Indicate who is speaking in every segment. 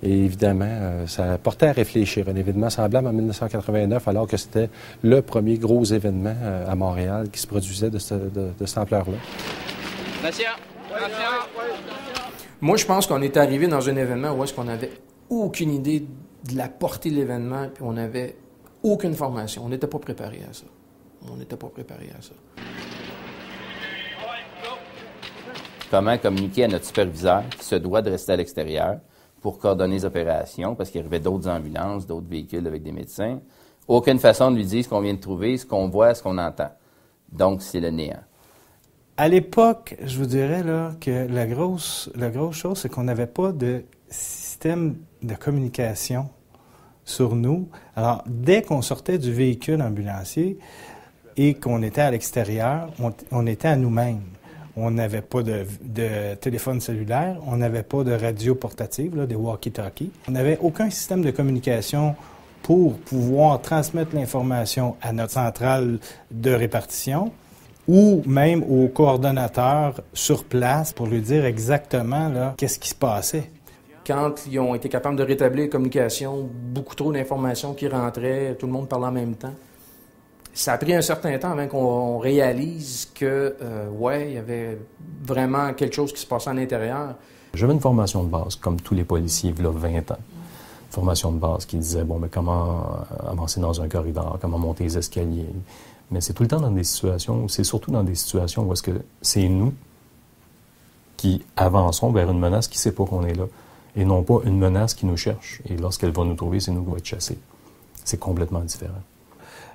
Speaker 1: Et évidemment, ça portait à réfléchir. Un événement semblable en 1989, alors que c'était le premier gros événement à Montréal qui se produisait de cette ampleur-là.
Speaker 2: Moi, je pense qu'on est arrivé dans un événement où est-ce qu'on n'avait aucune idée de la portée de l'événement, puis on n'avait aucune formation. On n'était pas préparé à ça.
Speaker 3: Comment communiquer à notre superviseur qui se doit de rester à l'extérieur pour coordonner les opérations, parce qu'il arrivait d'autres ambulances, d'autres véhicules avec des médecins. Aucune façon de lui dire ce qu'on vient de trouver, ce qu'on voit, ce qu'on entend. Donc, c'est le néant.
Speaker 4: À l'époque, je vous dirais là, que la grosse chose, c'est qu'on n'avait pas de système de communication sur nous. Alors, dès qu'on sortait du véhicule ambulancier et qu'on était à l'extérieur, on était à nous-mêmes. On n'avait pas de téléphone cellulaire, on n'avait pas de radio portative, là, des walkie-talkies. On n'avait aucun système de communication pour pouvoir transmettre l'information à notre centrale de répartition ou même au coordonnateur sur place pour lui dire exactement là, qu'est-ce qui se passait.
Speaker 2: Quand ils ont été capables de rétablir la communication, beaucoup trop d'informations qui rentraient, tout le monde parlait en même temps. Ça a pris un certain temps avant qu'on réalise que, il y avait vraiment quelque chose qui se passait à l'intérieur.
Speaker 5: J'avais une formation de base, comme tous les policiers, il y a 20 ans. Formation de base qui disait, bon, mais comment avancer dans un corridor, comment monter les escaliers. Mais c'est tout le temps dans des situations, c'est surtout dans des situations où est-ce que c'est nous qui avançons vers une menace qui ne sait pas qu'on est là, et non pas une menace qui nous cherche. Et lorsqu'elle va nous trouver, c'est nous qui va être chassés. C'est complètement différent.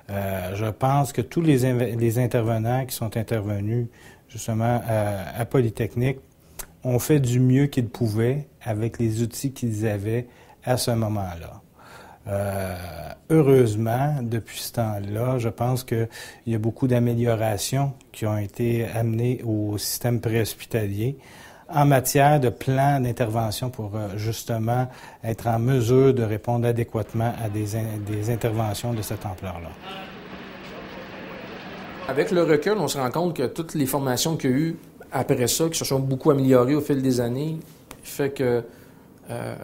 Speaker 4: Je pense que tous les intervenants qui sont intervenus justement à Polytechnique ont fait du mieux qu'ils pouvaient avec les outils qu'ils avaient à ce moment-là. Heureusement, depuis ce temps-là, je pense qu'il y a beaucoup d'améliorations qui ont été amenées au système préhospitalier en matière de plan d'intervention pour justement être en mesure de répondre adéquatement à des interventions de cette ampleur-là.
Speaker 2: Avec le recul, on se rend compte que toutes les formations qu'il y a eu après ça, qui se sont beaucoup améliorées au fil des années, fait que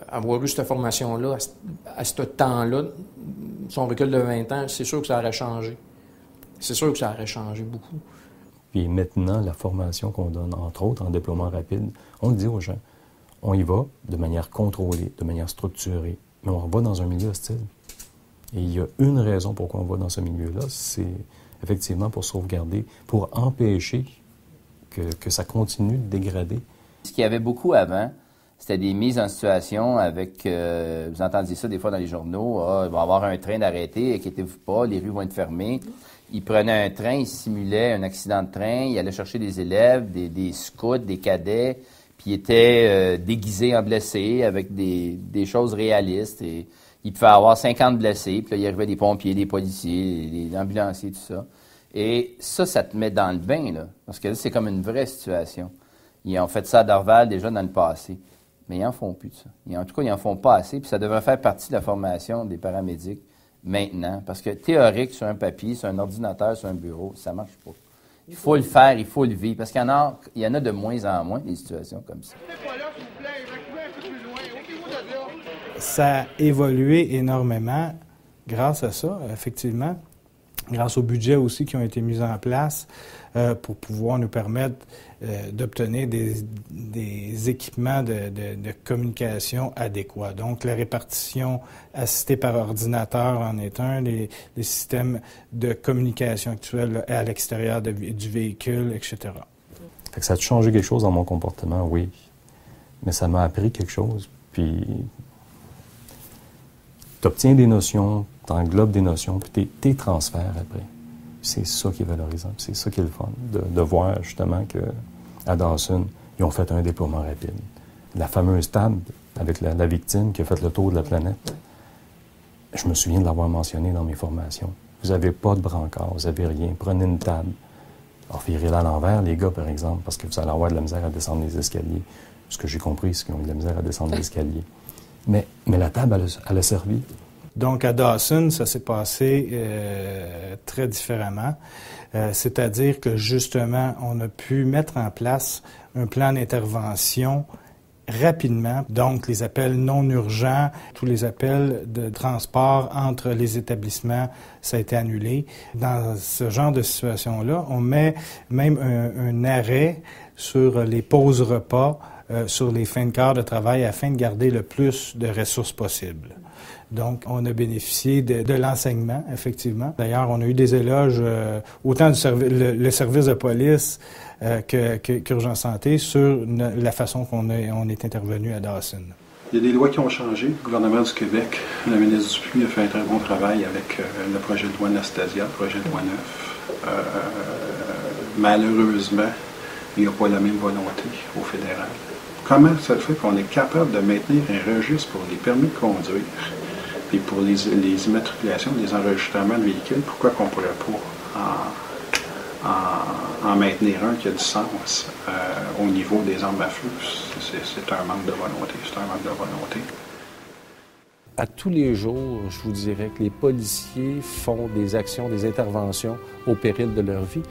Speaker 2: avoir eu cette formation-là, à ce temps-là, son recul de 20 ans, c'est sûr que ça aurait changé. C'est sûr que ça aurait changé beaucoup.
Speaker 5: Puis maintenant, la formation qu'on donne, entre autres en déploiement rapide, on le dit aux gens, on y va de manière contrôlée, de manière structurée, mais on va dans un milieu hostile. Et il y a une raison pourquoi on va dans ce milieu-là, c'est effectivement pour sauvegarder, pour empêcher que ça continue de dégrader.
Speaker 3: Ce qu'il y avait beaucoup avant, c'était des mises en situation avec, vous entendiez ça des fois dans les journaux, il va y avoir un train d'arrêté, inquiétez-vous pas, les rues vont être fermées. Ils prenaient un train, ils simulaient un accident de train, ils allaient chercher des élèves, des scouts, des cadets, puis ils étaient déguisés en blessés avec des choses réalistes. Et il pouvait avoir 50 blessés, puis là, il arrivait des pompiers, des policiers, des ambulanciers, tout ça. Et ça te met dans le bain, là, parce que là, c'est comme une vraie situation. Ils ont fait ça à Dorval déjà dans le passé, mais ils n'en font plus de ça. En tout cas, ils n'en font pas assez, puis ça devrait faire partie de la formation des paramédics maintenant, parce que théorique, sur un papier, sur un ordinateur, sur un bureau, ça ne marche pas. Il faut le faire, il faut le vivre, parce qu'il y en a de moins en moins des situations comme ça.
Speaker 4: Ça a évolué énormément grâce à ça, effectivement, grâce aux budgets aussi qui ont été mis en place pour pouvoir nous permettre d'obtenir des équipements de communication adéquats. Donc, la répartition assistée par ordinateur en est un, les systèmes de communication actuels à l'extérieur du véhicule, etc.
Speaker 5: Fait que ça a changé quelque chose dans mon comportement, oui. Mais ça m'a appris quelque chose, puis tu obtiens des notions, tu englobes des notions, puis t'es transfères après. C'est ça qui est valorisant, c'est ça qui est le fun, de voir justement qu'à Dawson, ils ont fait un déploiement rapide. La fameuse table avec la victime qui a fait le tour de la planète, je me souviens de l'avoir mentionné dans mes formations. Vous n'avez pas de brancard, vous n'avez rien, prenez une table. Alors, virez-la à l'envers, les gars, par exemple, parce que vous allez avoir de la misère à descendre les escaliers. Ce que j'ai compris, c'est qu'ils ont eu de la misère à descendre les escaliers. Mais la table, elle a servi.
Speaker 4: Donc, à Dawson, ça s'est passé très différemment. C'est-à-dire que, justement, on a pu mettre en place un plan d'intervention rapidement. Donc, les appels non urgents, tous les appels de transport entre les établissements, ça a été annulé. Dans ce genre de situation-là, on met même un arrêt sur les pauses repas, sur les fins de quart de travail afin de garder le plus de ressources possibles. Donc, on a bénéficié de l'enseignement, effectivement. D'ailleurs, on a eu des éloges, autant du le service de police qu'Urgence Santé, sur la façon on est intervenu à Dawson.
Speaker 6: Il y a des lois qui ont changé. Le gouvernement du Québec, la ministre Dupuis a fait un très bon travail avec le projet de loi Anastasia, le projet de loi 9. Malheureusement, il n'y a pas la même volonté au fédéral. Comment ça fait qu'on est capable de maintenir un registre pour les permis de conduire et pour les immatriculations, les enregistrements de véhicules? Pourquoi qu'on ne pourrait pas en maintenir un qui a du sens au niveau des armes à feu? C'est un manque de volonté. C'est un manque de volonté.
Speaker 1: À tous les jours, je vous dirais que les policiers font des actions, des interventions au péril de leur vie.